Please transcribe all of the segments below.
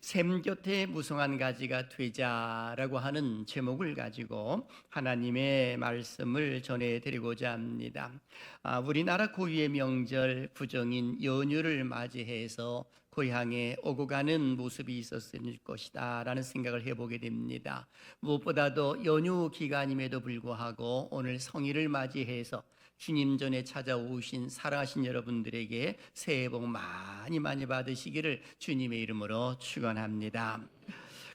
샘 곁에 무성한 가지가 되자라고 하는 제목을 가지고 하나님의 말씀을 전해드리고자 합니다. 우리나라 고유의 명절 부정인 연휴를 맞이해서 고향에 오고 가는 모습이 있었을 것이다 라는 생각을 해보게 됩니다. 무엇보다도 연휴 기간임에도 불구하고 오늘 성일을 맞이해서 주님 전에 찾아오신 사랑하신 여러분들에게 새해 복 많이 많이 받으시기를 주님의 이름으로 축원합니다.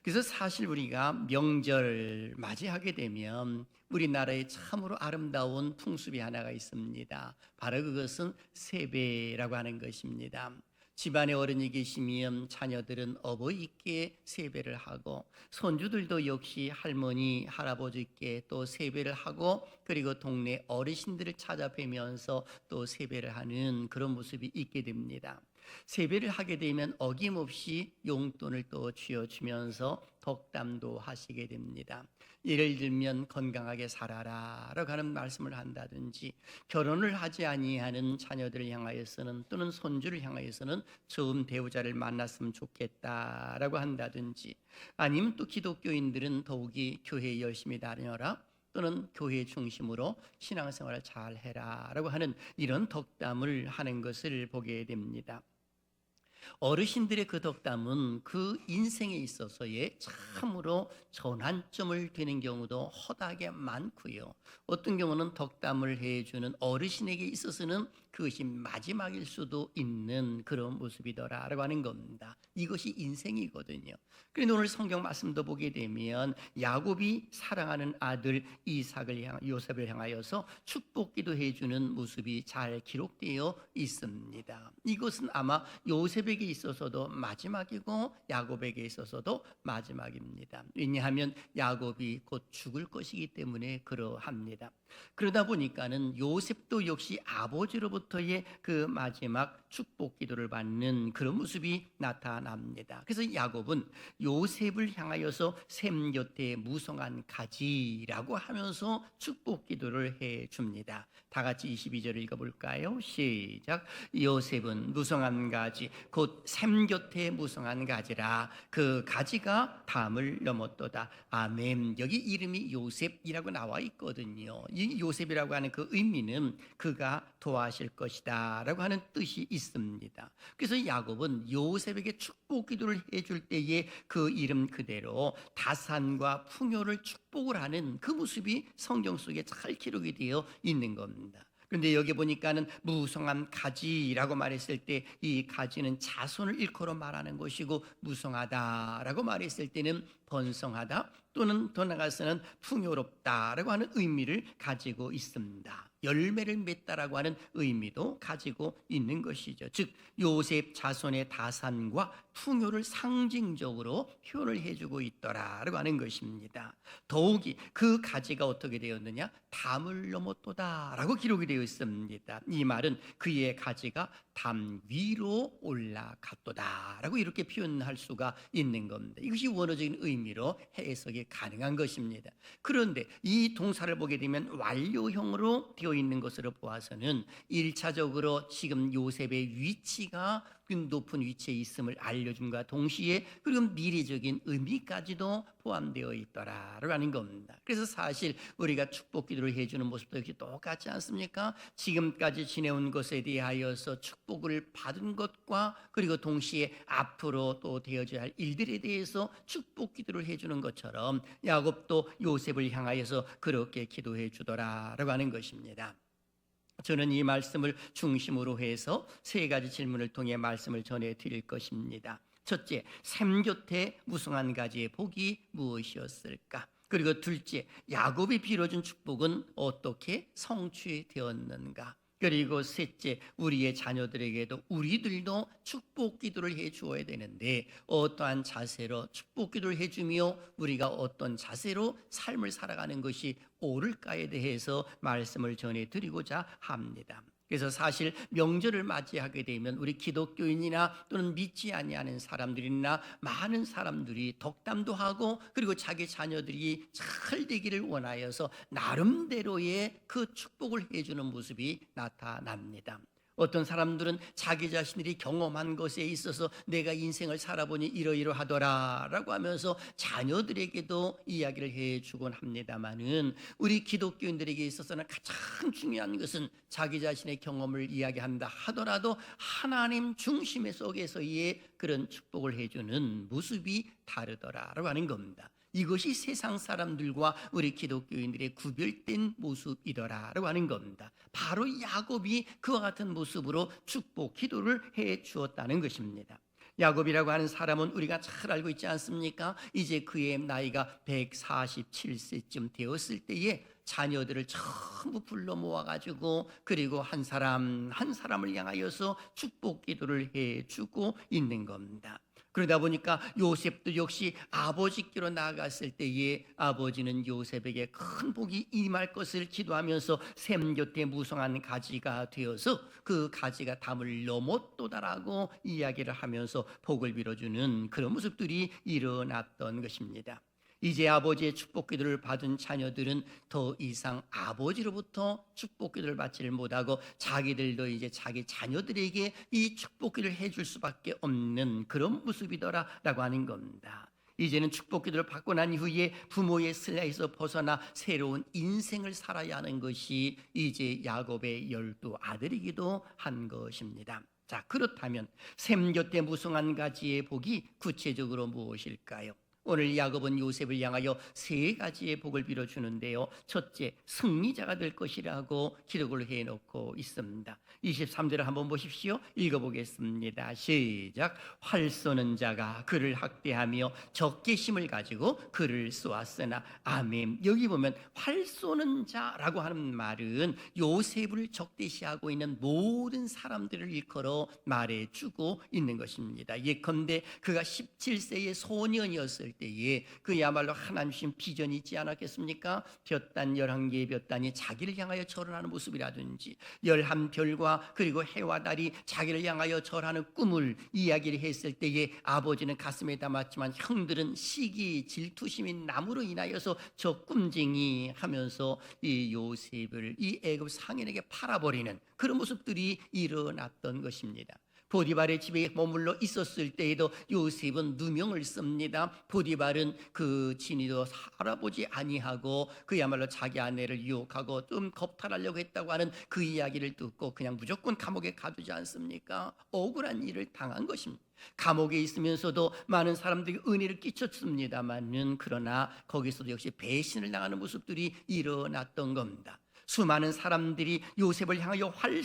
그래서 사실 우리가 명절 맞이하게 되면 우리나라에 참으로 아름다운 풍습이 하나가 있습니다. 바로 그것은 세배라고 하는 것입니다. 집안에 어른이 계시면 자녀들은 어버이께 세배를 하고 손주들도 역시 할머니, 할아버지께 또 세배를 하고 그리고 동네 어르신들을 찾아뵈면서 또 세배를 하는 그런 모습이 있게 됩니다. 세배를 하게 되면 어김없이 용돈을 또 쥐어주면서 덕담도 하시게 됩니다. 예를 들면 건강하게 살아라 라고 하는 말씀을 한다든지, 결혼을 하지 아니하는 자녀들을 향하여서는 또는 손주를 향하여서는 좋은 배우자를 만났으면 좋겠다라고 한다든지, 아니면 또 기독교인들은 더욱이 교회에 열심히 다녀라 또는 교회 중심으로 신앙생활을 잘 해라 라고 하는 이런 덕담을 하는 것을 보게 됩니다. 어르신들의 그 덕담은 그 인생에 있어서의 참으로 전환점을 되는 경우도 허다하게 많고요. 어떤 경우는 덕담을 해주는 어르신에게 있어서는 그것이 마지막일 수도 있는 그런 모습이더라라고 하는 겁니다. 이것이 인생이거든요. 그런데 오늘 성경 말씀도 보게 되면 야곱이 사랑하는 아들 요셉을 향하여서 축복기도 해주는 모습이 잘 기록되어 있습니다. 이것은 아마 요셉에게 있어서도 마지막이고 야곱에게 있어서도 마지막입니다. 왜냐하면 야곱이 곧 죽을 것이기 때문에 그러합니다. 그러다 보니까는 요셉도 역시 아버지로부터의 그 마지막 축복 기도를 받는 그런 모습이 나타납니다. 그래서 야곱은 요셉을 향하여서 샘 곁에 무성한 가지라고 하면서 축복 기도를 해 줍니다. 다 같이 22절을 읽어볼까요? 시작. 요셉은 무성한 가지 곧 샘 곁에 무성한 가지라. 그 가지가 담을 넘었도다. 아멘. 여기 이름이 요셉이라고 나와 있거든요. 이 요셉이라고 하는 그 의미는 그가 도와실 것이다 라고 하는 뜻이 있습니다. 그래서 야곱은 요셉에게 축복 기도를 해줄 때에 그 이름 그대로 다산과 풍요를 축복을 하는 그 모습이 성경 속에 잘 기록이 되어 있는 겁니다. 그런데 여기 보니까는 무성한 가지라고 말했을 때 이 가지는 자손을 일컬어 말하는 것이고, 무성하다라고 말했을 때는 번성하다 또는 더 나아가서는 풍요롭다라고 하는 의미를 가지고 있습니다. 열매를 맺다라고 하는 의미도 가지고 있는 것이죠. 즉 요셉 자손의 다산과 풍요를 상징적으로 표현을 해주고 있더라라고 하는 것입니다. 더욱이 그 가지가 어떻게 되었느냐? 담을 넘었도다라고 기록이 되어 있습니다. 이 말은 그의 가지가 담 위로 올라갔도다라고 이렇게 표현할 수가 있는 겁니다. 이것이 원어적인 의미로 해석이 가능한 것입니다. 그런데 이 동사를 보게 되면 완료형으로 되어 있는 것으로 보아서는 1차적으로 지금 요셉의 위치가 높은 위치에 있음을 알려줌과 동시에 그리고 미래적인 의미까지도 포함되어 있더라라고 하는 겁니다. 그래서 사실 우리가 축복 기도를 해주는 모습도 역시 똑같지 않습니까? 지금까지 지내온 것에 대하여서 축복을 받은 것과 그리고 동시에 앞으로 또 되어져야 할 일들에 대해서 축복 기도를 해주는 것처럼 야곱도 요셉을 향하여서 그렇게 기도해 주더라라고 하는 것입니다. 저는 이 말씀을 중심으로 해서 세 가지 질문을 통해 말씀을 전해 드릴 것입니다. 첫째, 샘 곁에 무성한 가지의 복이 무엇이었을까? 그리고 둘째, 야곱이 빌어준 축복은 어떻게 성취되었는가? 그리고 셋째, 우리의 자녀들에게도 우리들도 축복 기도를 해 주어야 되는데 어떠한 자세로 축복 기도를 해 주며 우리가 어떤 자세로 삶을 살아가는 것이 옳을까에 대해서 말씀을 전해 드리고자 합니다. 그래서 사실 명절을 맞이하게 되면 우리 기독교인이나 또는 믿지 아니하는 사람들이나 많은 사람들이 덕담도 하고 그리고 자기 자녀들이 잘 되기를 원하여서 나름대로의 그 축복을 해주는 모습이 나타납니다. 어떤 사람들은 자기 자신들이 경험한 것에 있어서 내가 인생을 살아보니 이러이러하더라라고 하면서 자녀들에게도 이야기를 해주곤 합니다마는, 우리 기독교인들에게 있어서는 가장 중요한 것은 자기 자신의 경험을 이야기한다 하더라도 하나님 중심 속에서의 그런 축복을 해주는 모습이 다르더라라고 하는 겁니다. 이것이 세상 사람들과 우리 기독교인들의 구별된 모습이더라라고 하는 겁니다. 바로 야곱이 그와 같은 모습으로 축복 기도를 해 주었다는 것입니다. 야곱이라고 하는 사람은 우리가 잘 알고 있지 않습니까? 이제 그의 나이가 147세쯤 되었을 때에 자녀들을 전부 불러 모아가지고, 그리고 한 사람 한 사람을 향하여서 축복 기도를 해 주고 있는 겁니다. 그러다 보니까 요셉도 역시 아버지께로 나아갔을 때에 아버지는 요셉에게 큰 복이 임할 것을 기도하면서 샘 곁에 무성한 가지가 되어서 그 가지가 담을 넘었도다라고 이야기를 하면서 복을 빌어주는 그런 모습들이 일어났던 것입니다. 이제 아버지의 축복 기도를 받은 자녀들은 더 이상 아버지로부터 축복 기도를 받지를 못하고 자기들도 이제 자기 자녀들에게 이 축복 기도를 해줄 수밖에 없는 그런 모습이더라라고 하는 겁니다. 이제는 축복 기도를 받고 난 이후에 부모의 슬라에서 벗어나 새로운 인생을 살아야 하는 것이 이제 야곱의 12아들이기도 한 것입니다. 자, 그렇다면 샘 곁에 무성한 가지의 복이 구체적으로 무엇일까요? 오늘 야곱은 요셉을 향하여 세 가지의 복을 빌어주는데요. 첫째, 승리자가 될 것이라고 기록을 해놓고 있습니다. 23절을 한번 보십시오. 읽어보겠습니다. 시작. 활 쏘는 자가 그를 학대하며 적개심을 가지고 그를 쏘았으나. 아멘. 여기 보면 활 쏘는 자라고 하는 말은 요셉을 적대시하고 있는 모든 사람들을 일컬어 말해주고 있는 것입니다. 예컨대 그가 17세의 소년이었을 때에 그야말로 하나님 주신 비전이 있지 않았겠습니까? 볕단 11개의 볕단이 자기를 향하여 절하는 모습이라든지 11별과 그리고 해와 달이 자기를 향하여 절하는 꿈을 이야기를 했을 때에 아버지는 가슴에 담았지만 형들은 시기 질투심이 남으로 인하여서 저 꿈쟁이 하면서 이 요셉을 이 애굽 상인에게 팔아버리는 그런 모습들이 일어났던 것입니다. 보디발의 집에 머물러 있었을 때에도 요셉은 누명을 씁니다. 보디발은 그 진이도 살아보지 아니하고 그야말로 자기 아내를 유혹하고 좀 겁탈하려고 했다고 하는 그 이야기를 듣고 그냥 무조건 감옥에 가두지 않습니까? 억울한 일을 당한 것입니다. 감옥에 있으면서도 많은 사람들이 은혜를 끼쳤습니다만은, 그러나 거기서도 역시 배신을 당하는 모습들이 일어났던 겁니다. 수많은 사람들이 요셉을 향하여 활을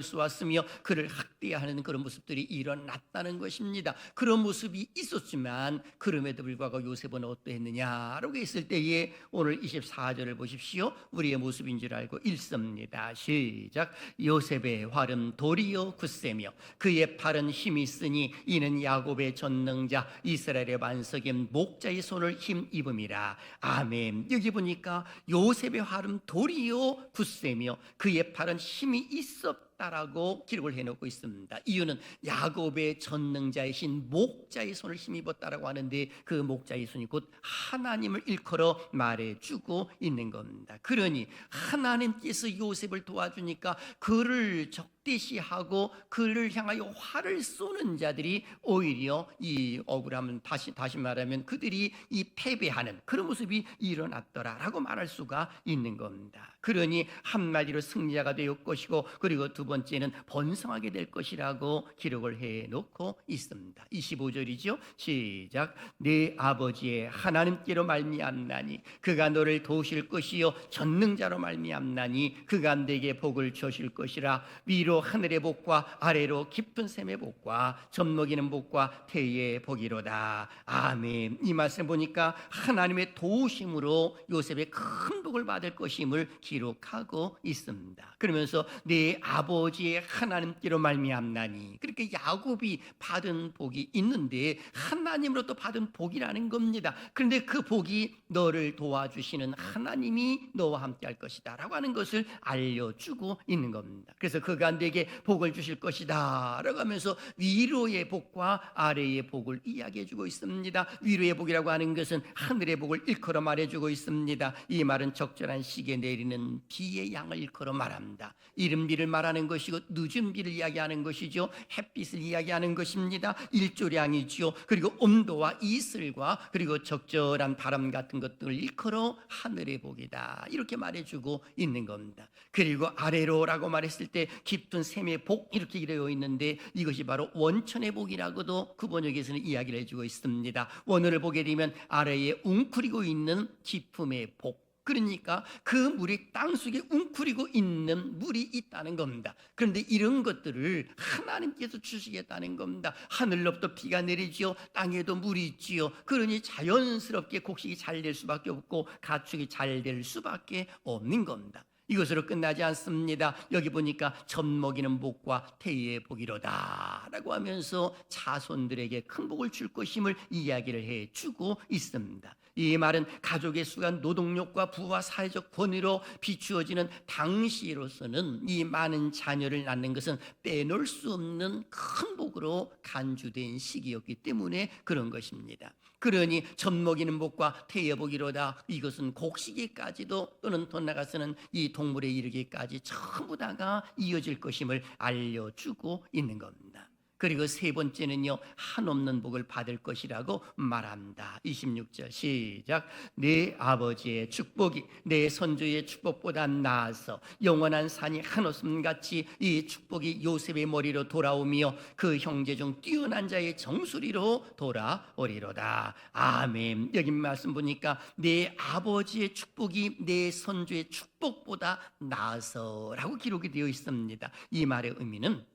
쏘았으며 그를 학대하는 그런 모습들이 일어났다는 것입니다. 그런 모습이 있었지만 그럼에도 불구하고 요셉은 어떠했느냐라고 했을 때에 오늘 24절을 보십시오. 우리의 모습인 줄 알고 읽습니다. 시작. 요셉의 활은 돌이요 굳세며 그의 팔은 힘이 있으니 이는 야곱의 전능자 이스라엘의 반석인 목자의 손을 힘입음이라. 아멘. 여기 보니까 요셉의 활은 돌이요 굳세며 그의 팔은 힘이 있었다라고 기록을 해놓고 있습니다. 이유는 야곱의 전능자이신 목자의 손을 힘입었다라고 하는데 그 목자의 손이 곧 하나님을 일컬어 말해주고 있는 겁니다. 그러니 하나님께서 요셉을 도와주니까 그를 적대시하고 그를 향하여 활을 쏘는 자들이 오히려 이 억울함은 다시 말하면 그들이 이 패배하는 그런 모습이 일어났더라라고 말할 수가 있는 겁니다. 그러니 한마디로 승리자가 될 것이고, 그리고 두 번째는 번성하게 될 것이라고 기록을 해놓고 있습니다. 25절이죠. 시작. 네 아버지의 하나님께로 말미암나니 그가 너를 도우실 것이요 전능자로 말미암나니 그가 네게 복을 주실 것이라. 위로 하늘의 복과 아래로 깊은 샘의 복과 젖먹이는 복과 태의 복이로다. 아멘. 이 말씀 보니까 하나님의 도우심으로 요셉의 큰 복을 받을 것임을 기록하고 있습니다. 그러면서 네 아버지의 하나님께로 말미암나니, 그렇게 야곱이 받은 복이 있는데 하나님으로부터 받은 복이라는 겁니다. 그런데 그 복이 너를 도와주시는 하나님이 너와 함께 할 것이다 라고 하는 것을 알려주고 있는 겁니다. 그래서 그가 내게 복을 주실 것이다 라고 하면서 위로의 복과 아래의 복을 이야기해주고 있습니다. 위로의 복이라고 하는 것은 하늘의 복을 일컬어 말해주고 있습니다. 이 말은 적절한 시기에 내리는 비의 양을 일컬어 말합니다. 이른 비를 말하는 것이고 늦은 비를 이야기하는 것이죠. 햇빛을 이야기하는 것입니다. 일조량이지요. 그리고 온도와 이슬과 그리고 적절한 바람 같은 것들을 일컬어 하늘의 복이다, 이렇게 말해주고 있는 겁니다. 그리고 아래로라고 말했을 때 깊은 샘의 복, 이렇게 되어 있는데 이것이 바로 원천의 복이라고도 그 번역에서는 이야기를 해주고 있습니다. 원어를 보게 되면 아래에 웅크리고 있는 깊음의 복, 그러니까 그 물이 땅속에 웅크리고 있는 물이 있다는 겁니다. 그런데 이런 것들을 하나님께서 주시겠다는 겁니다. 하늘로부터 비가 내리지요, 땅에도 물이 있지요. 그러니 자연스럽게 곡식이 잘 될 수밖에 없고 가축이 잘 될 수밖에 없는 겁니다. 이것으로 끝나지 않습니다. 여기 보니까 젖 먹이는 복과 태의 복이로다 라고 하면서 자손들에게 큰 복을 줄 것임을 이야기를 해주고 있습니다. 이 말은 가족의 수가 노동력과 부와 사회적 권위로 비추어지는 당시로서는 이 많은 자녀를 낳는 것은 빼놓을 수 없는 큰 복으로 간주된 시기였기 때문에 그런 것입니다. 그러니 젖 먹이는 복과 태의 복이로다, 이것은 곡식에까지도 또는 더 나아가서는 이 동물에 이르기까지 전부 다가 이어질 것임을 알려주고 있는 겁니다. 그리고 세 번째는요, 한없는 복을 받을 것이라고 말합니다. 26절 시작. 내 아버지의 축복이 내 선조의 축복보다 나아서 영원한 산이 한없음같이 이 축복이 요셉의 머리로 돌아오며 그 형제 중 뛰어난 자의 정수리로 돌아오리로다. 아멘. 여기 말씀 보니까 내 아버지의 축복이 내 선조의 축복보다 나아서 라고 기록이 되어 있습니다. 이 말의 의미는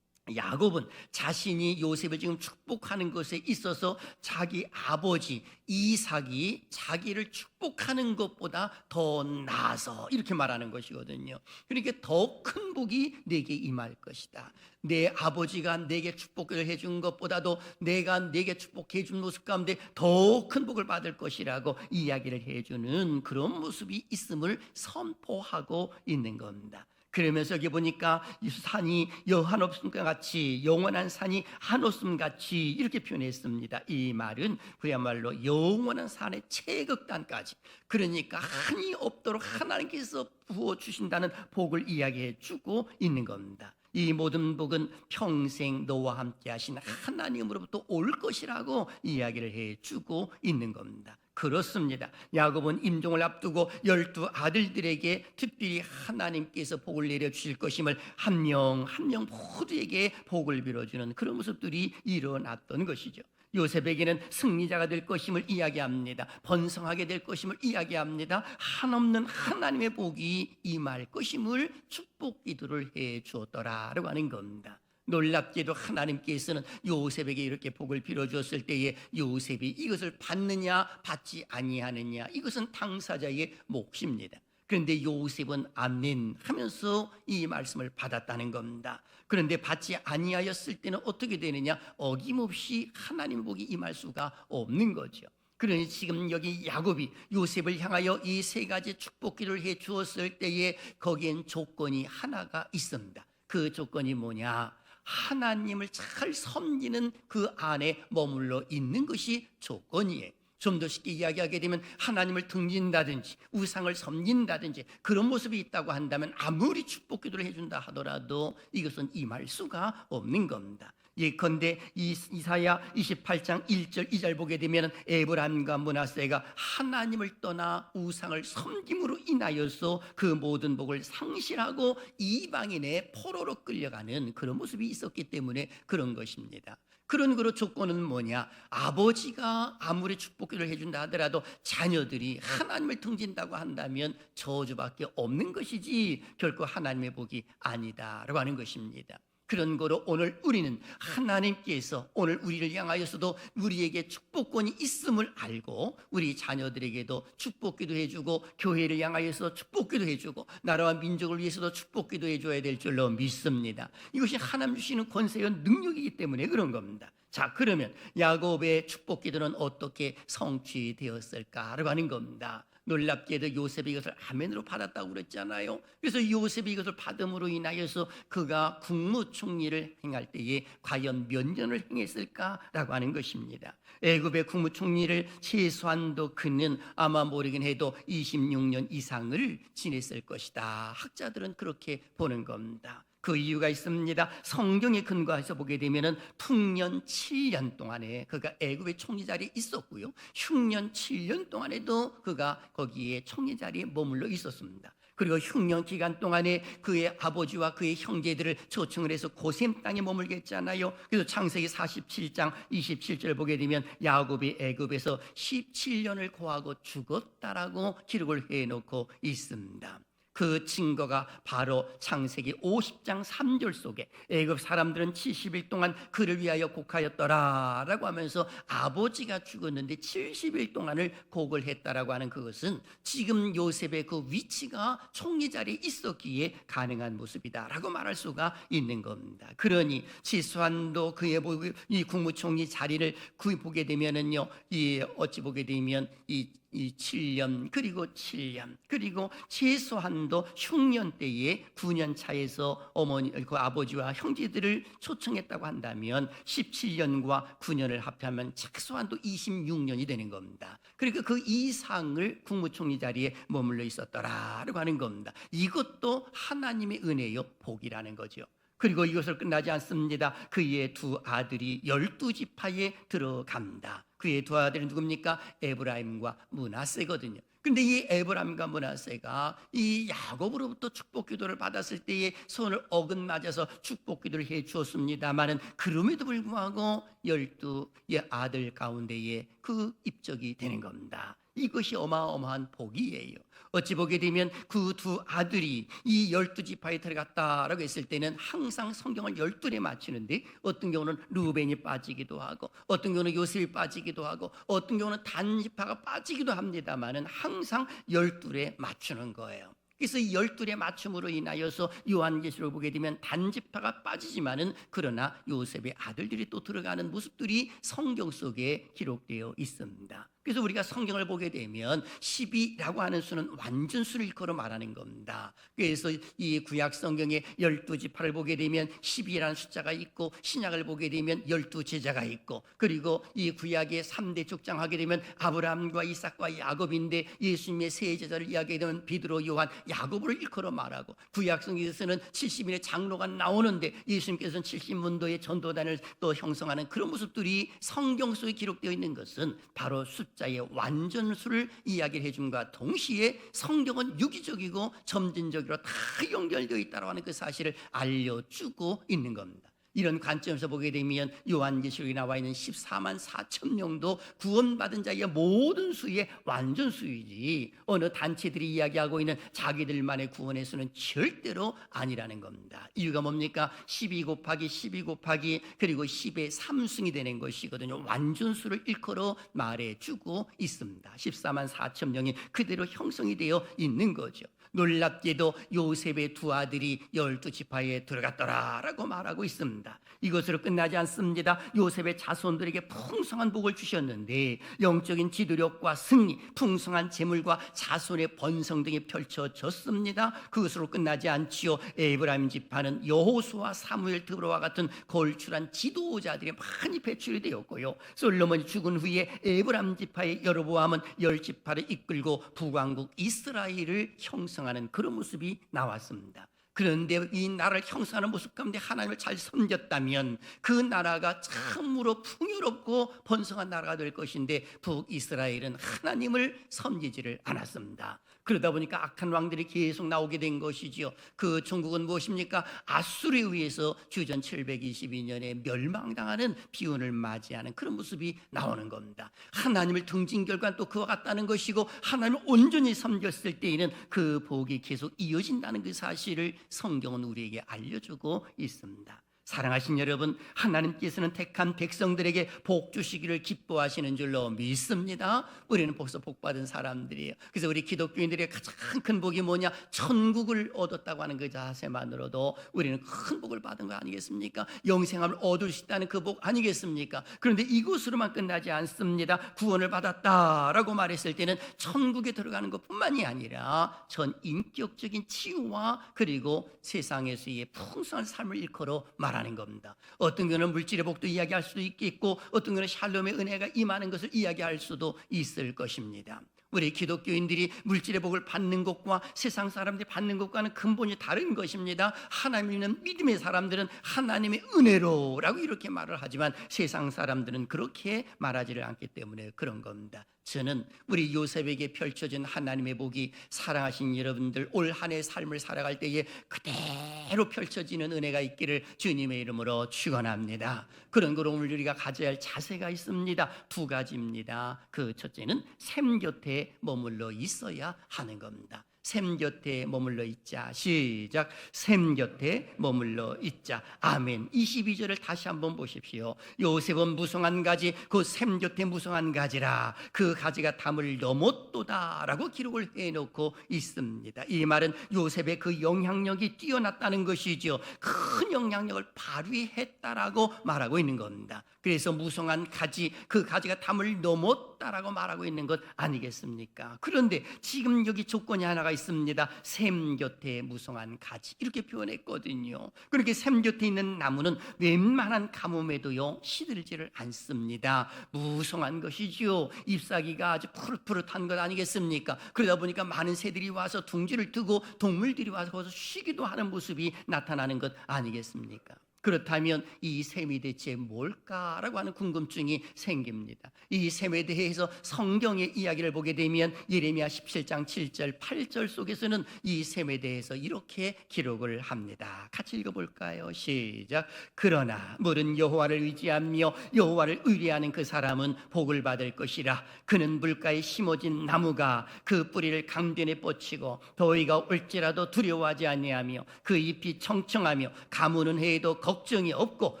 야곱은 자신이 요셉을 지금 축복하는 것에 있어서 자기 아버지 이삭이 자기를 축복하는 것보다 더 나아서 이렇게 말하는 것이거든요. 그러니까 더 큰 복이 내게 임할 것이다. 내 아버지가 내게 축복을 해준 것보다도 내가 내게 축복해 준 모습 가운데 더 큰 복을 받을 것이라고 이야기를 해주는 그런 모습이 있음을 선포하고 있는 겁니다. 그러면서 여기 보니까 이 산이 한없음과 같이, 영원한 산이 한없음 같이 이렇게 표현했습니다. 이 말은 그야말로 영원한 산의 최극단까지, 그러니까 한이 없도록 하나님께서 부어주신다는 복을 이야기해 주고 있는 겁니다. 이 모든 복은 평생 너와 함께 하신 하나님으로부터 올 것이라고 이야기를 해주고 있는 겁니다. 그렇습니다. 야곱은 임종을 앞두고 12 아들들에게 특별히 하나님께서 복을 내려주실 것임을 한 명 한 명 모두에게 복을 빌어주는 그런 모습들이 일어났던 것이죠. 요셉에게는 승리자가 될 것임을 이야기합니다. 번성하게 될 것임을 이야기합니다. 한없는 하나님의 복이 임할 것임을 축복 기도를 해 주었더라라고 하는 겁니다. 놀랍게도 하나님께서는 요셉에게 이렇게 복을 빌어주었을 때에 요셉이 이것을 받느냐 받지 아니하느냐, 이것은 당사자의 몫입니다. 그런데 요셉은 아멘 하면서 이 말씀을 받았다는 겁니다. 그런데 받지 아니하였을 때는 어떻게 되느냐, 어김없이 하나님 복이 임할 수가 없는 거죠. 그러니 지금 여기 야곱이 요셉을 향하여 이 세 가지 축복 기도를 해 주었을 때에 거기엔 조건이 하나가 있습니다. 그 조건이 뭐냐, 하나님을 잘 섬기는 그 안에 머물러 있는 것이 조건이에요. 좀 더 쉽게 이야기하게 되면 하나님을 등진다든지 우상을 섬긴다든지 그런 모습이 있다고 한다면 아무리 축복 기도를 해준다 하더라도 이것은 임할 수가 없는 겁니다. 예컨대 이사야 28장 1절 2절 보게 되면 에브람과 므낫세가 하나님을 떠나 우상을 섬김으로 인하여서 그 모든 복을 상실하고 이방인의 포로로 끌려가는 그런 모습이 있었기 때문에 그런 것입니다. 그런 거로 조건은 뭐냐, 아버지가 아무리 축복기를 해준다 하더라도 자녀들이 하나님을 등진다고 한다면 저주밖에 없는 것이지 결코 하나님의 복이 아니다라고 하는 것입니다. 그런 거로 오늘 우리는 하나님께서 오늘 우리를 향하여서도 우리에게 축복권이 있음을 알고 우리 자녀들에게도 축복기도 해주고 교회를 향하여서 축복기도 해주고 나라와 민족을 위해서도 축복기도 해줘야 될 줄로 믿습니다. 이것이 하나님 주시는 권세와 능력이기 때문에 그런 겁니다. 자, 그러면 야곱의 축복기도는 어떻게 성취되었을까라고 하는 겁니다. 놀랍게도 요셉이 이것을 아멘으로 받았다고 그랬잖아요. 그래서 요셉이 이것을 받음으로 인하여서 그가 국무총리를 행할 때에 과연 몇 년을 행했을까라고 하는 것입니다. 애굽의 국무총리를 최소한도 그는 아마 모르긴 해도 26년 이상을 지냈을 것이다. 학자들은 그렇게 보는 겁니다. 그 이유가 있습니다. 성경에 근거해서 보게 되면은 풍년 7년 동안에 그가 애굽의 총리 자리에 있었고요, 흉년 7년 동안에도 그가 거기에 총리 자리에 머물러 있었습니다. 그리고 흉년 기간 동안에 그의 아버지와 그의 형제들을 초청을 해서 고셈 땅에 머물게 했잖아요. 그래서 창세기 47장 27절 보게 되면 야곱이 애굽에서 17년을 고하고 죽었다라고 기록을 해놓고 있습니다. 그 증거가 바로 창세기 50장 3절 속에 애굽 사람들은 70일 동안 그를 위하여 곡하였더라라고 하면서 아버지가 죽었는데 70일 동안을 곡을 했다라고 하는 그것은 지금 요셉의 그 위치가 총리 자리에 있었기에 가능한 모습이다라고 말할 수가 있는 겁니다. 그러니 최소한도 그의 이 국무총리 자리를 보게 되면은요, 이 어찌 보게 되면 이 7년 그리고 7년 그리고 최소한도 흉년 때에 9년 차에서 어머니 그 아버지와 형제들을 초청했다고 한다면 17년과 9년을 합하면 최소한도 26년이 되는 겁니다. 그러니까 그 이상을 국무총리 자리에 머물러 있었더라라고 하는 겁니다. 이것도 하나님의 은혜요, 복이라는 거죠. 그리고 이것을 끝나지 않습니다. 그의 두 아들이 12지파에 들어갑니다. 그의 두 아들은 누굽니까? 에브라임과 므낫세거든요. 근데 이 에브라임과 므낫세가 이 야곱으로부터 축복 기도를 받았을 때에 손을 어긋맞아서 축복 기도를 해 주었습니다마는 그럼에도 불구하고 12의 아들 가운데에 그 입적이 되는 겁니다. 이것이 어마어마한 복이에요. 어찌 보게 되면 그 두 아들이 이 12지파에 들어갔다라고 했을 때는 항상 성경을 12에 맞추는데 어떤 경우는 루벤이 빠지기도 하고 어떤 경우는 요셉이 빠지기도 하고 어떤 경우는 단지파가 빠지기도 합니다마는 항상 12에 맞추는 거예요. 그래서 이 12의 맞춤으로 인하여서 요한계시록을 보게 되면 단지파가 빠지지만은 그러나 요셉의 아들들이 또 들어가는 모습들이 성경 속에 기록되어 있습니다. 그래서 우리가 성경을 보게 되면 12라고 하는 수는 완전수를 일컬어 말하는 겁니다. 그래서 이 구약 성경의 12지파를 보게 되면 12라는 숫자가 있고 신약을 보게 되면 12제자가 있고 그리고 이 구약의 3대 족장하게 되면 아브라함과 이삭과 야곱인데 예수님의 세 제자를 이야기하게 되면 베드로, 요한, 야곱을 일컬어 말하고 구약 성경에서는 70인의 장로가 나오는데 예수님께서는 70문도의 전도단을 또 형성하는 그런 모습들이 성경 속에 기록되어 있는 것은 바로 숫자의 완전수를 이야기를 해줌과 동시에 성경은 유기적이고 점진적으로 다 연결되어 있다고 하는 그 사실을 알려주고 있는 겁니다. 이런 관점에서 보게 되면 요한계시록에 나와 있는 14만 4천 명도 구원받은 자의 모든 수의 완전 수이지 어느 단체들이 이야기하고 있는 자기들만의 구원의 수는 절대로 아니라는 겁니다. 이유가 뭡니까? 12 곱하기 12 곱하기 그리고 10의 3승이 되는 것이거든요. 완전 수를 일컬어 말해주고 있습니다. 14만 4천 명이 그대로 형성이 되어 있는 거죠. 놀랍게도 요셉의 두 아들이 12지파에 들어갔더라라고 말하고 있습니다. 이것으로 끝나지 않습니다. 요셉의 자손들에게 풍성한 복을 주셨는데 영적인 지도력과 승리, 풍성한 재물과 자손의 번성 등이 펼쳐졌습니다. 그것으로 끝나지 않지요. 에브라임 지파는 여호수아, 사무엘, 드보라와 같은 걸출한 지도자들이 많이 배출이 되었고요. 솔로몬이 죽은 후에 에브라임 지파의 여로보암은 10지파를 이끌고 북왕국 이스라엘을 형성하는 그런 모습이 나왔습니다. 그런데 이 나라를 형성하는 모습 가운데 하나님을 잘 섬겼다면 그 나라가 참으로 풍요롭고 번성한 나라가 될 것인데 북이스라엘은 하나님을 섬기지를 않았습니다. 그러다 보니까 악한 왕들이 계속 나오게 된 것이지요. 그 종국은 무엇입니까? 아수르에 의해서 주전 722년에 멸망당하는 비운을 맞이하는 그런 모습이 나오는 겁니다. 하나님을 등진 결과는 또 그와 같다는 것이고 하나님을 온전히 섬겼을 때에는 그 복이 계속 이어진다는 그 사실을 성경은 우리에게 알려주고 있습니다. 사랑하신 여러분, 하나님께서는 택한 백성들에게 복 주시기를 기뻐하시는 줄로 믿습니다. 우리는 벌써 복받은 사람들이에요. 그래서 우리 기독교인들의 가장 큰 복이 뭐냐? 천국을 얻었다고 하는 그 자세만으로도 우리는 큰 복을 받은 거 아니겠습니까? 영생함을 얻을 수 있다는 그 복 아니겠습니까? 그런데 이것으로만 끝나지 않습니다. 구원을 받았다라고 말했을 때는 천국에 들어가는 것뿐만이 아니라 전 인격적인 치유와 그리고 세상에서의 풍성한 삶을 일컬어 말하는 겁니다. 어떤 경우는 물질의 복도 이야기할 수도 있겠고 어떤 경우는 샬롬의 은혜가 임하는 것을 이야기할 수도 있을 것입니다. 우리 기독교인들이 물질의 복을 받는 것과 세상 사람들이 받는 것과는 근본이 다른 것입니다. 하나님을 믿는 믿음의 사람들은 하나님의 은혜로라고 이렇게 말을 하지만 세상 사람들은 그렇게 말하지를 않기 때문에 그런 겁니다. 저는 우리 요셉에게 펼쳐진 하나님의 복이 사랑하신 여러분들 올 한 해 삶을 살아갈 때에 그대로 펼쳐지는 은혜가 있기를 주님의 이름으로 축원합니다. 그런 거로 오늘 우리가 가져야 할 자세가 있습니다. 두 가지입니다. 그 첫째는 샘 곁에 머물러 있어야 하는 겁니다. 샘 곁에 머물러 있자. 시작. 샘 곁에 머물러 있자. 아멘. 22절을 다시 한번 보십시오. 요셉은 무성한 가지, 그 샘 곁에 무성한 가지라. 그 가지가 담을 넘었도다 라고 기록을 해놓고 있습니다. 이 말은 요셉의 그 영향력이 뛰어났다는 것이죠. 큰 영향력을 발휘했다라고 말하고 있는 겁니다. 그래서 무성한 가지, 그 가지가 담을 넘었다라고 말하고 있는 것 아니겠습니까? 그런데 지금 여기 조건이 하나가 있습니다. 샘 곁에 무성한 가지, 이렇게 표현했거든요. 그렇게 샘 곁에 있는 나무는 웬만한 가뭄에도요 시들지를 않습니다. 무성한 것이지요. 잎사귀가 아주 푸릇푸릇한 것 아니겠습니까? 그러다 보니까 많은 새들이 와서 둥지를 트고 동물들이 와서 거기서 쉬기도 하는 모습이 나타나는 것 아니겠습니까? 그렇다면 이 샘이 대체 뭘까라고 하는 궁금증이 생깁니다. 이 샘에 대해서 성경의 이야기를 보게 되면 예레미야 17장 7절 8절 속에서는 이 샘에 대해서 이렇게 기록을 합니다. 같이 읽어볼까요? 시작. 그러나 물은 여호와를 의지하며 여호와를 의뢰하는 그 사람은 복을 받을 것이라. 그는 물가에 심어진 나무가 그 뿌리를 강변에 뻗치고 더위가 올지라도 두려워하지 아니하며 그 잎이 청청하며 가무는 해에도 걱정이 없고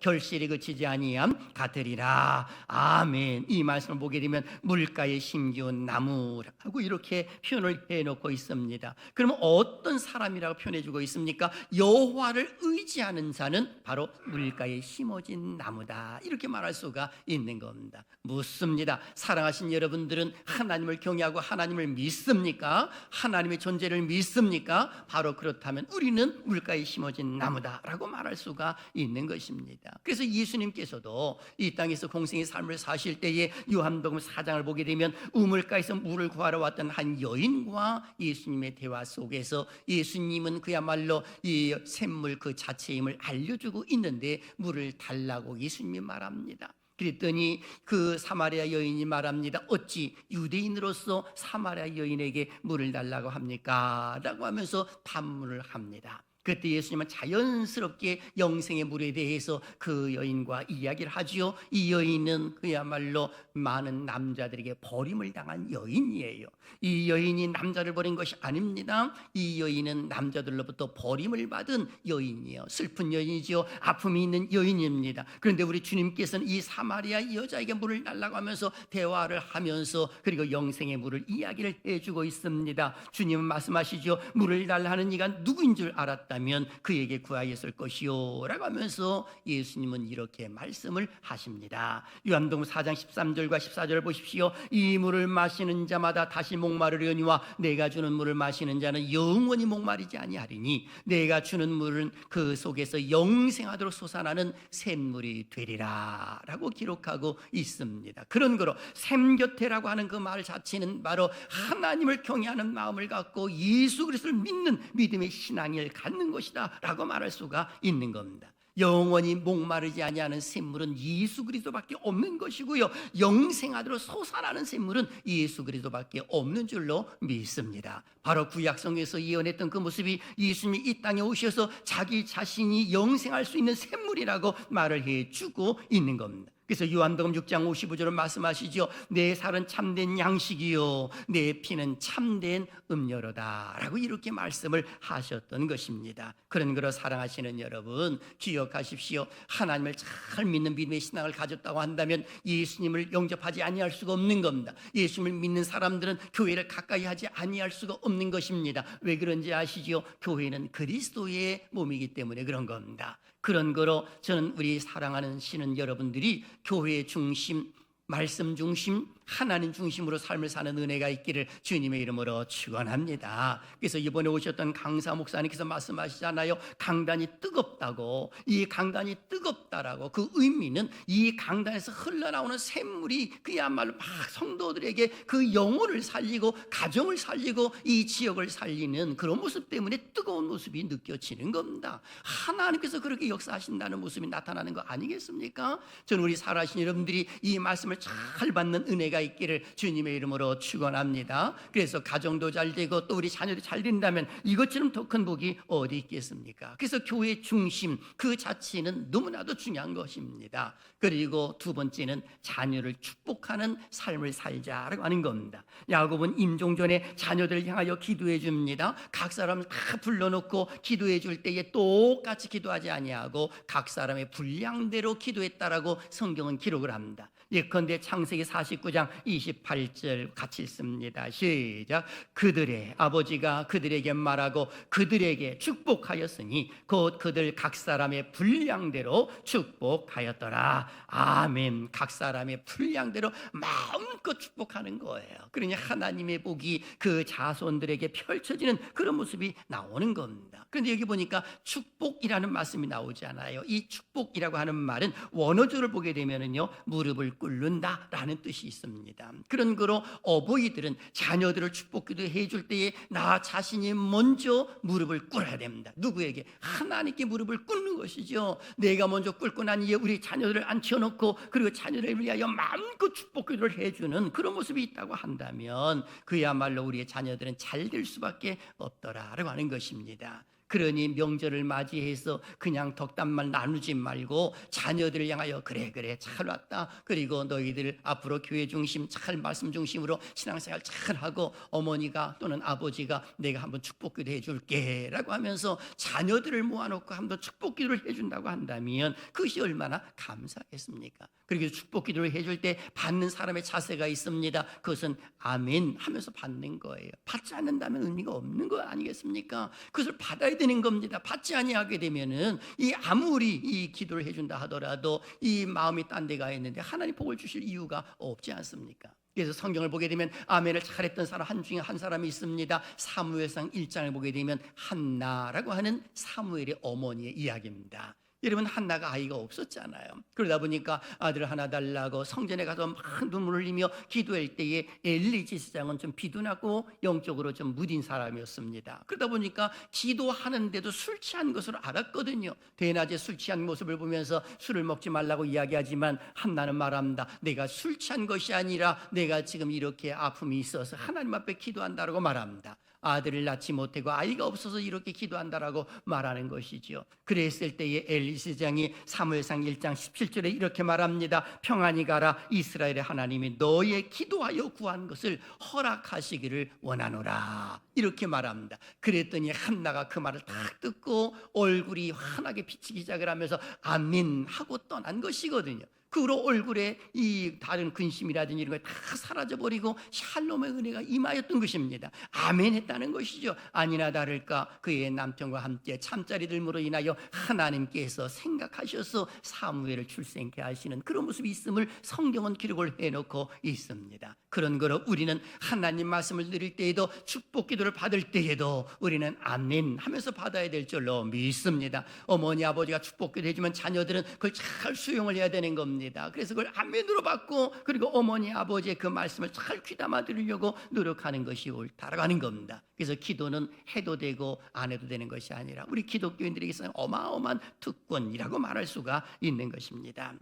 결실이 그치지 아니함 같으리라. 아멘. 이 말씀을 보게 되면 물가에 심기운 나무라고 이렇게 표현을 해놓고 있습니다. 그러면 어떤 사람이라고 표현해주고 있습니까? 여호와를 의지하는 자는 바로 물가에 심어진 나무다, 이렇게 말할 수가 있는 겁니다. 묻습니다. 사랑하신 여러분들은 하나님을 경외하고 하나님을 믿습니까? 하나님의 존재를 믿습니까? 바로 그렇다면 우리는 물가에 심어진 나무다라고 말할 수가 있는 것입니다. 그래서 예수님께서도 이 땅에서 공생의 삶을 사실 때에 요한복음 4장을 보게 되면 우물가에서 물을 구하러 왔던 한 여인과 예수님의 대화 속에서 예수님은 그야말로 이 샘물 그 자체임을 알려주고 있는데 물을 달라고 예수님이 말합니다. 그랬더니 그 사마리아 여인이 말합니다. 어찌 유대인으로서 사마리아 여인에게 물을 달라고 합니까? 라고 하면서 반문을 합니다. 그때 예수님은 자연스럽게 영생의 물에 대해서 그 여인과 이야기를 하지요. 이 여인은 그야말로 많은 남자들에게 버림을 당한 여인이에요. 이 여인이 남자를 버린 것이 아닙니다. 이 여인은 남자들로부터 버림을 받은 여인이에요. 슬픈 여인이지요. 아픔이 있는 여인입니다. 그런데 우리 주님께서는 이 사마리아 여자에게 물을 달라고 하면서 대화를 하면서 그리고 영생의 물을 이야기를 해주고 있습니다. 주님은 말씀하시죠. 물을 달라 하는 이가 누구인 줄 알았다면 그에게 구하였을 것이요 라고 하면서 예수님은 이렇게 말씀을 하십니다. 요한복음 4장 13절과 14절을 보십시오. 이 물을 마시는 자마다 다시 목마르려니와 내가 주는 물을 마시는 자는 영원히 목마르지 아니하리니 내가 주는 물은 그 속에서 영생하도록 솟아나는 샘물이 되리라 라고 기록하고 있습니다. 그런 거로 샘 곁에라고 하는 그 말 자체는 바로 하나님을 경외하는 마음을 갖고 예수 그리스도를 믿는 믿음의 신앙을 갖는 것이다 라고 말할 수가 있는 겁니다. 영원히 목마르지 아니하는 샘물은 예수 그리스도밖에 없는 것이고요, 영생하도록 솟아나는 샘물은 예수 그리스도밖에 없는 줄로 믿습니다. 바로 구약성에서 예언했던 그 모습이 예수님이 이 땅에 오셔서 자기 자신이 영생할 수 있는 샘물이라고 말을 해주고 있는 겁니다. 그래서 요한복음 6장 55절은 말씀하시죠. 내 살은 참된 양식이요 내 피는 참된 음료로다 라고 이렇게 말씀을 하셨던 것입니다. 그런 거로 사랑하시는 여러분 기억하십시오. 하나님을 잘 믿는 믿음의 신앙을 가졌다고 한다면 예수님을 영접하지 아니할 수가 없는 겁니다. 예수님을 믿는 사람들은 교회를 가까이 하지 아니할 수가 없는 것입니다. 왜 그런지 아시죠? 교회는 그리스도의 몸이기 때문에 그런 겁니다. 그런 거로 저는 우리 사랑하는 신은 여러분들이 교회 중심, 말씀 중심, 하나님 중심으로 삶을 사는 은혜가 있기를 주님의 이름으로 축원합니다. 그래서 이번에 오셨던 강사 목사님께서 말씀하시잖아요. 강단이 뜨겁다고. 이 강단이 뜨겁다라고. 그 의미는 이 강단에서 흘러나오는 샘물이 그야말로 막 성도들에게 그 영혼을 살리고 가정을 살리고 이 지역을 살리는 그런 모습 때문에 뜨거운 모습이 느껴지는 겁니다. 하나님께서 그렇게 역사하신다는 모습이 나타나는 거 아니겠습니까? 저는 우리 살아계신 여러분들이 이 말씀을 잘 받는 은혜가 있기를 주님의 이름으로 축원합니다. 그래서 가정도 잘 되고 또 우리 자녀도 잘 된다면 이것처럼 더 큰 복이 어디 있겠습니까? 그래서 교회 중심 그 자체는 너무나도 중요한 것입니다. 그리고 두 번째는 자녀를 축복하는 삶을 살자라고 하는 겁니다. 야곱은 임종전에 자녀들을 향하여 기도해 줍니다. 각 사람 다 불러놓고 기도해 줄 때에 똑같이 기도하지 아니하고 각 사람의 분량대로 기도했다라고 성경은 기록을 합니다. 예컨대 창세기 49장 28절 같이 읽습니다. 시작. 그들의 아버지가 그들에게 말하고 그들에게 축복하였으니 곧 그들 각 사람의 분량대로 축복하였더라. 아멘. 각 사람의 분량대로 마음껏 축복하는 거예요. 그러니 하나님의 복이 그 자손들에게 펼쳐지는 그런 모습이 나오는 겁니다. 그런데 여기 보니까 축복이라는 말씀이 나오잖아요. 이 축복이라고 하는 말은 원어조를 보게 되면은요, 무릎을 꿇는다라는 뜻이 있습니다. 그런 거로 어버이들은 자녀들을 축복기도 해줄 때에 나 자신이 먼저 무릎을 꿇어야 됩니다. 누구에게? 하나님께 무릎을 꿇는 것이죠. 내가 먼저 꿇고 난 이후에 우리 자녀들을 앉혀놓고 그리고 자녀를 위하여 마음껏 축복기도를 해주는 그런 모습이 있다고 한다면 그야말로 우리의 자녀들은 잘 될 수밖에 없더라라고 하는 것입니다. 그러니 명절을 맞이해서 그냥 덕담만 나누지 말고 자녀들을 향하여 그래 잘 왔다. 그리고 너희들 앞으로 교회 중심 잘 말씀 중심으로 신앙생활 잘 하고 어머니가 또는 아버지가 내가 한번 축복기도 해줄게 라고 하면서 자녀들을 모아놓고 한번 축복기도를 해준다고 한다면 그것이 얼마나 감사하겠습니까? 그리고 축복기도를 해줄 때 받는 사람의 자세가 있습니다. 그것은 아멘 하면서 받는 거예요. 받지 않는다면 의미가 없는 거 아니겠습니까? 그것을 받아야 되는 겁니다. 받지 아니하게 되면은 이 아무리 이 기도를 해준다 하더라도 이 마음이 딴 데 가 있는데 하나님 복을 주실 이유가 없지 않습니까? 그래서 성경을 보게 되면 아멘을 잘했던 사람 한 중에 한 사람이 있습니다. 사무엘상 1장을 보게 되면 한나라고 하는 사무엘의 어머니의 이야기입니다. 여러분, 한나가 아이가 없었잖아요. 그러다 보니까 아들 하나 달라고 성전에 가서 막 눈물을 흘리며 기도할 때에 엘리 제사장은 좀 비둔하고 영적으로 좀 무딘 사람이었습니다. 그러다 보니까 기도하는데도 술 취한 것을 알았거든요. 대낮에 술 취한 모습을 보면서 술을 먹지 말라고 이야기하지만 한나는 말합니다. 내가 술 취한 것이 아니라 내가 지금 이렇게 아픔이 있어서 하나님 앞에 기도한다라고 말합니다. 아들을 낳지 못하고 아이가 없어서 이렇게 기도한다라고 말하는 것이죠. 그랬을 때에 엘리 제사장이 사무엘상 1장 17절에 이렇게 말합니다. 평안히 가라. 이스라엘의 하나님이 너의 기도하여 구한 것을 허락하시기를 원하노라. 이렇게 말합니다. 그랬더니 한나가 그 말을 딱 듣고 얼굴이 환하게 비치기 시작을 하면서 아멘 하고 떠난 것이거든요. 그 후로 얼굴에 이 다른 근심이라든지 이런 거 다 사라져버리고 샬롬의 은혜가 임하였던 것입니다. 아멘 했다는 것이죠. 아니나 다를까 그의 남편과 함께 잠자리 들므로 인하여 하나님께서 생각하셔서 사무엘을 출생케 하시는 그런 모습이 있음을 성경은 기록을 해놓고 있습니다. 그런 거로 우리는 하나님 말씀을 드릴 때에도 축복 기도를 받을 때에도 우리는 아멘 하면서 받아야 될 줄로 믿습니다. 어머니 아버지가 축복 기도 해주면 자녀들은 그걸 잘 수용을 해야 되는 겁니다. 그래서 그걸 아멘으로 받고 그리고 어머니 아버지의 그 말씀을 잘 귀담아 들으려고 노력하는 것이 옳다라고 하는 겁니다. 그래서 기도는 해도 되고 안 해도 되는 것이 아니라 우리 기독교인들에게서는 어마어마한 특권이라고 말할 수가 있는 것입니다.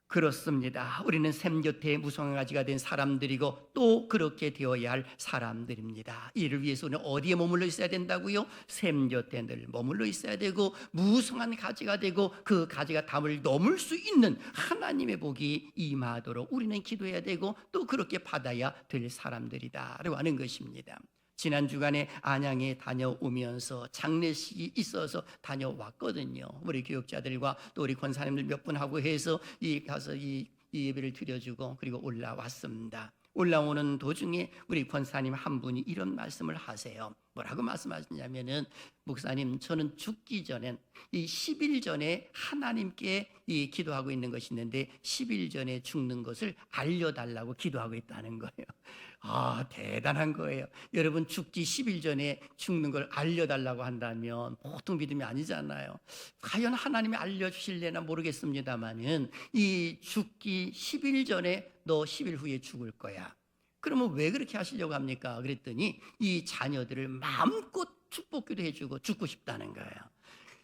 그렇습니다. 우리는 샘 곁에 무성가지가 된 사람들이고 또 그렇게 되어야 할 사람들입니다. 이를 위해서 우리는 어디에 머물러 있어야 된다고요? 샘 곁에 늘 머물러 있어야 되고 무성한 가지가 되고 그 가지가 담을 넘을 수 있는 하나님의 복이 임하도록 우리는 기도해야 되고 또 그렇게 받아야 될 사람들이다라고 하는 것입니다. 지난 주간에 안양에 다녀오면서 장례식이 있어서 다녀왔거든요. 우리 교육자들과 또 우리 권사님들 몇 분 하고 해서 가서 이 예배를 드려주고 그리고 올라왔습니다. 올라오는 도중에 우리 권사님 한 분이 이런 말씀을 하세요. 뭐라고 말씀하시냐면은, 목사님, 저는 죽기 전엔 이 10일 전에 하나님께 이 기도하고 있는 것이 있는데 10일 전에 죽는 것을 알려달라고 기도하고 있다는 거예요. 아, 대단한 거예요. 여러분, 죽기 10일 전에 죽는 걸 알려달라고 한다면 보통 믿음이 아니잖아요. 과연 하나님이 알려주실래나 모르겠습니다만은, 이 죽기 10일 전에 너 10일 후에 죽을 거야. 그러면 왜 그렇게 하시려고 합니까? 그랬더니 이 자녀들을 마음껏 축복기도 해주고 죽고 싶다는 거예요.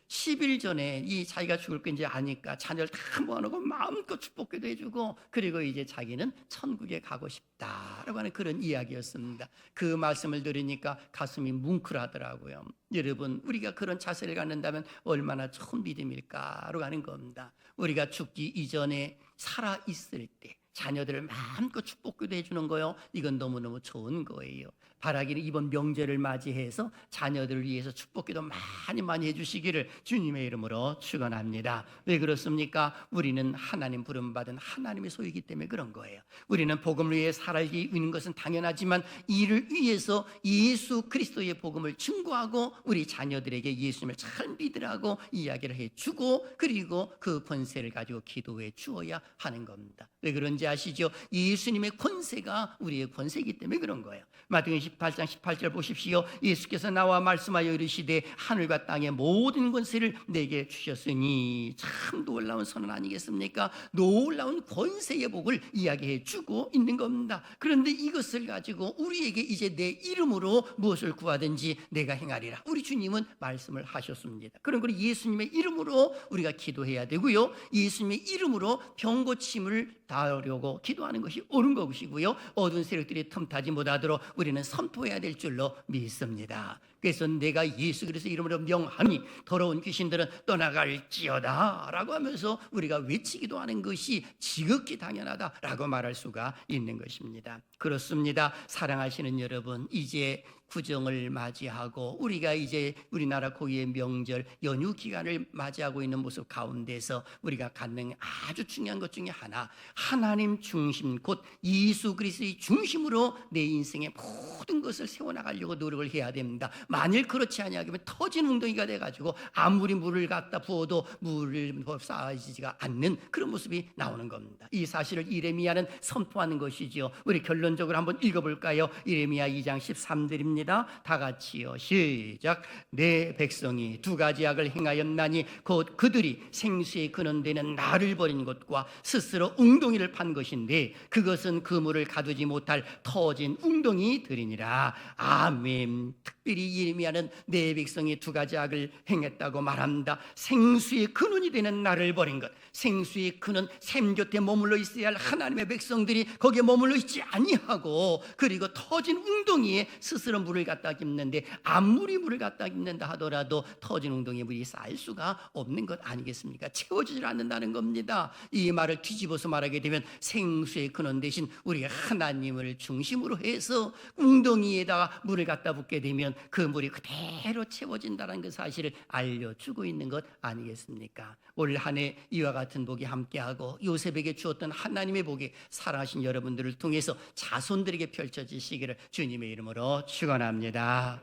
10일 전에 이 자기가 죽을 건지 아니까 자녀를 다 모아놓고 마음껏 축복기도 해주고, 그리고 이제 자기는 천국에 가고 싶다라고 하는 그런 이야기였습니다. 그 말씀을 들으니까 가슴이 뭉클하더라고요. 여러분, 우리가 그런 자세를 갖는다면 얼마나 좋은 믿음일까라고 하는 겁니다. 우리가 죽기 이전에 살아있을 때 자녀들을 마음껏 축복기도 해주는 거요, 이건 너무너무 좋은 거예요. 바라기는 이번 명절을 맞이해서 자녀들을 위해서 축복기도 많이 해주시기를 주님의 이름으로 축원합니다. 왜 그렇습니까? 우리는 하나님 부름받은 하나님의 소유이기 때문에 그런 거예요. 우리는 복음을 위해 살기 있는 것은 당연하지만, 이를 위해서 예수 그리스도의 복음을 증거하고 우리 자녀들에게 예수님을 잘 믿으라고 이야기를 해주고, 그리고 그 권세를 가지고 기도해 주어야 하는 겁니다. 왜 그런지 아시죠? 예수님의 권세가 우리의 권세이기 때문에 그런 거예요. 마태복음 18장 18절 보십시오. 예수께서 나와 말씀하여 이르시되 하늘과 땅의 모든 권세를 내게 주셨으니. 참 놀라운 선언 아니겠습니까? 놀라운 권세의 복을 이야기해 주고 있는 겁니다. 그런데 이것을 가지고 우리에게 이제 내 이름으로 무엇을 구하든지 내가 행하리라, 우리 주님은 말씀을 하셨습니다. 그런 걸 예수님의 이름으로 우리가 기도해야 되고요, 예수님의 이름으로 병 고침을 닿으려고 기도하는 것이 옳은 것이고요, 어두운 세력들이 틈타지 못하도록 우리는 선포해야 될 줄로 믿습니다. 그래서 내가 예수 그리스도 이름으로 명하니 더러운 귀신들은 떠나갈지어다 라고 하면서 우리가 외치기도 하는 것이 지극히 당연하다라고 말할 수가 있는 것입니다. 그렇습니다. 사랑하시는 여러분, 이제 구정을 맞이하고 우리가 이제 우리나라 고유의 명절 연휴 기간을 맞이하고 있는 모습 가운데서 우리가 갖는 아주 중요한 것 중에 하나, 하나님 중심, 곧 예수 그리스도의 중심으로 내 인생의 모든 것을 세워나가려고 노력을 해야 됩니다. 만일 그렇지 아니하면 터진 웅덩이가 돼가지고 아무리 물을 갖다 부어도 물을 쌓이지가 않는 그런 모습이 나오는 겁니다. 이 사실을 이레미야는 선포하는 것이죠. 우리 결론적으로 한번 읽어볼까요? 이레미야 2장 13절입니다. 다 같이요, 시작. 내 백성이 두 가지 악을 행하였나니 곧 그들이 생수의 근원되는 나를 버린 것과 스스로 웅덩이를 판 것인데, 그것은 그물을 가두지 못할 터진 웅덩이들이니라. 아멘. 특별히 예레미야는 내 백성이 두 가지 악을 행했다고 말합니다. 생수의 근원이 되는 나를 버린 것, 생수의 근원, 샘 곁에 머물러 있어야 할 하나님의 백성들이 거기에 머물러 있지 아니하고, 그리고 터진 웅덩이에 스스로 물을 갖다 깁는데, 아무리 물을 갖다 깁는다 하더라도 터진 웅덩이에 물이 쌓일 수가 없는 것 아니겠습니까? 채워지질 않는다는 겁니다. 이 말을 뒤집어서 말하게 되면 생수의 근원 대신 우리가 하나님을 중심으로 해서 웅덩이에다가 물을 갖다 붓게 되면 그 물이 그대로 채워진다는 그 사실을 알려주고 있는 것 아니겠습니까? 올 한 해 이와 같은 복이 함께하고 요셉에게 주었던 하나님의 복이 살아가신 여러분들을 통해서 자손들에게 펼쳐지시기를 주님의 이름으로 축원합니다.